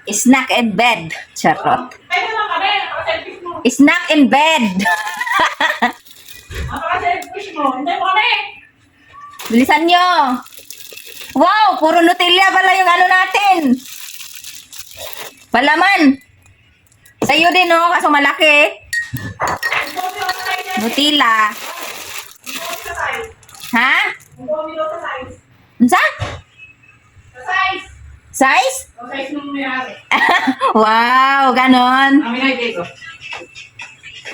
Snack in bed. Charot. Kaya naman kami, napaka-selfish mo. Snack in bed. Napaka-selfish mo. Hindi mo kami. Bilisan nyo. Wow, puro Nutella pala yung ano natin. Palaman. Sa'yo din, no? Kaso malaki. Nutella. Ha? Ang dami daw sa size. Unsa? Sa size. Size? Sa size nung may-ari. Wow, ganon. Ang minay ko.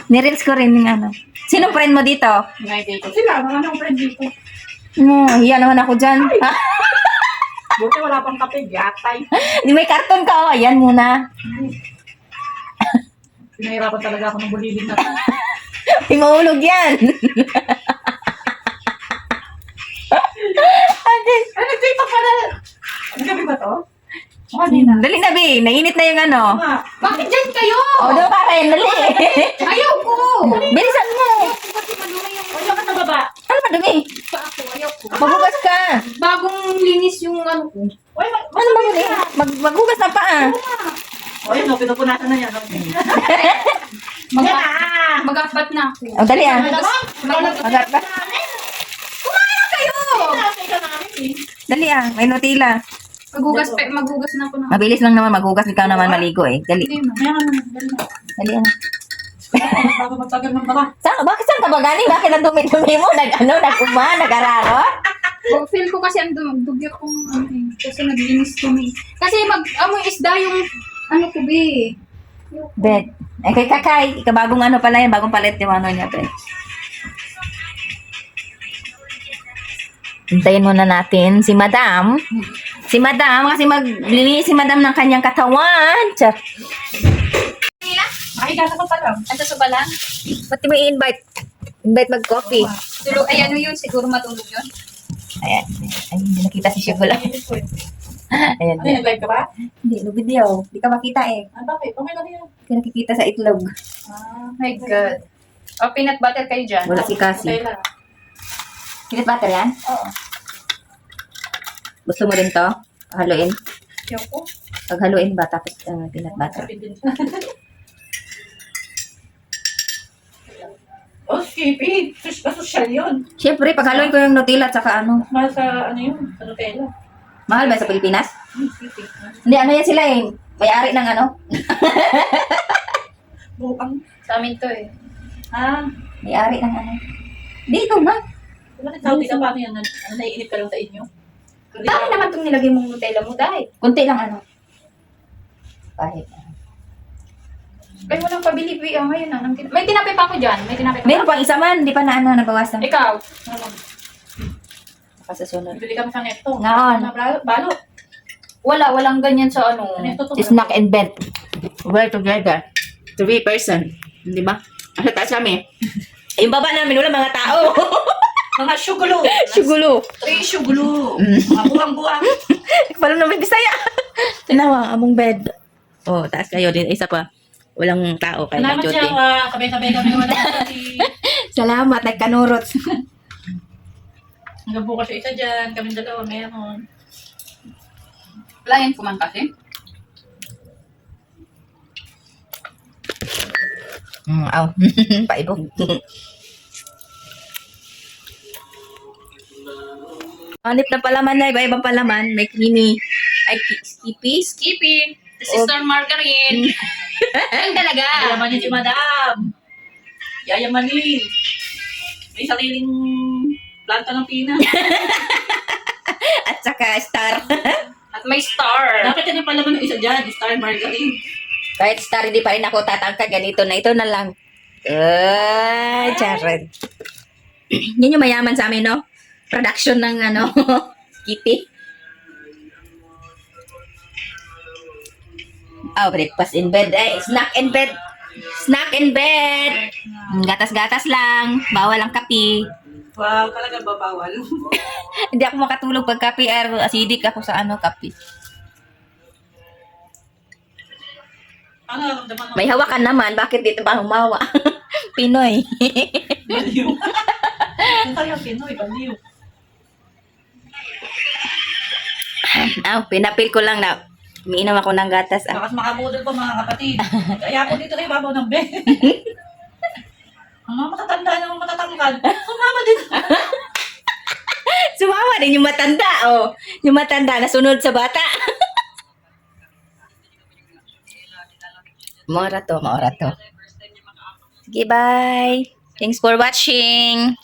Nirils ko rin yung ano. Sino friend mo dito? Minay ko. Sila, mga nang friend dito. Hiya naman ako dyan. Buti wala pang kape, yatay. Di may karton ka, oh. Ayan muna. Pinahirapan talaga ako ng bulilin na. May mahulog yan. Okay. Ano, TikTok pa na? Ano gabi ba to? O kanina. Dali na, Bi. Nainit na yung ano. Ah, bakit dyan kayo? O, doon ka rin. Dali. Ayaw ko! Bilisan mo. Ayaw ka sa baba. Ano ba, dumi? Sa ako, ayaw ko. Maghugas ka. Bagong linis yung ano ko. Uy, Ano ba yun eh? Maghugas na pa ah. O yun, no, pinupunasan na yan. Mag-apat na ako. O, dali ah. Mag- Magat ba? Dali ah. May Nutella. Maghugas na ako na. Mabilis lang naman maghugas. Ikaw naman maligo eh. Dali. Hindi man. Dali ah. Bago magtagal ng baka. Bakit saan ka ba galing? Bakit ang dumi-dumi mo? Nag-araro? Feel ko kasi ang dugyot kong ano eh. Kasi naglinis kami. Kasi mag-amoy isda yung ano ko be. Bed. Eh, kay Kakay. Ikabagong ano pala yan. Bagong palit yung ano niya, bed. Hintayin muna natin si Madam. Si Madam, kasi maglinis si Madam ng kanyang katawan. Char. Makikasa ko pa lang. Ito sa balang. Ba't di mo i-invite? Invite mag-coffee. Tulog, ay ano yun, siguro matulog yun. Ayan. Ay, hindi nakita si Shugula. Ayan. Ano, nag-live ka ba? Hindi, no video. Hindi ka makita eh. Ah, bakit? Okay lang yan. Hindi ka nakikita sa itlog. Ah, My God. O, peanut butter kayo dyan. Wala si Cassie. Nutella. Peanut butter yan? Oo. Gusto mo rin to? Haluin? Ayaw ko. Paghaluin ba tapos peanut butter? Sabi din. Oh, Skippy. Social yun. Siyempre, paghaluin ko yung Nutella at saka ano. Mahal sa ano yun? Sa Nutella. Mahal ba sa Pilipinas? Skippy. Hindi, ano yan sila eh. May-ari ng ano. Buang. Sa amin to eh. Ah. May-ari ng ano. Dito na. Diba nagsabi ka paano yan? Ano, naiinip ka lang sa inyo? Dami naman itong nilagay mong Nutella mo dahil. Kunti lang ano. Kahit. Ay, walang pabili. Ngayon na. May tinapay pa ako dyan. May tinapay pa. Meron pang isa man. Hindi pa na ano, nabawasan. Ikaw. Ano? Baka sa sunod. Bibili kami sa neto. Ngaon. Balo. Walang ganyan sa ano. Neto to. Snack and bed. We're together. 3 person. Di ba? Asa taas kami. Yung baba namin, wala mga tao. Mga syugulo. Sigulo. 3 syugulo. Mga buwang-buwang. Paano naman Bisaya? Tinawa, among bed. Oh, taas kayo din. Isa pa. Walang tao kaya Salamat duty. siya. Kabay-kabay kami wala si... Salamat, nagkanurot. Hanggang bukas yung isa dyan. Kami dalawa meron. Wala yan kuman kasi. Aw. Paibog. Hanip na palaman na, iba-ibang palaman. May creamy. Ay, skippy. Skippy. Sister Margarine. Yan talaga. Yayamanin si Madam. Yayamanin. May sariling planta ng pina. At saka star. At may star. Dapat yan yung palaman ng isa dyan. Star Margarine. Kahit star, hindi pa rin ako tatangka. Ganito na. Ito na lang. Ay, charot. Yan yung mayaman sa amin, no? Production ng ano, skippy. Oh, breakfast in bed. Ay, snack in bed. Snack in bed. Gatas-gatas lang. Bawal ang kape. Wow, talaga babawal. Hindi ako makatulog pag kape. Acidic ako sa ano, kape. Ano naramdaman mo? May hawakan naman. Bakit dito ba humawa? Pinoy. Baliw. Kung tayo Pinoy, baliw. Pinapil ko lang na Umiinom ako ng gatas. Ah. Bakas makabudol pa mga kapatid. Kaya ako dito kayo babaw ng bed. Ang mga matatanda na mga matatangkad. Sumama dito. Sumama din yung matanda, oh. Yung matanda na sunod sa bata. Maura to. Sige, bye. Thanks for watching.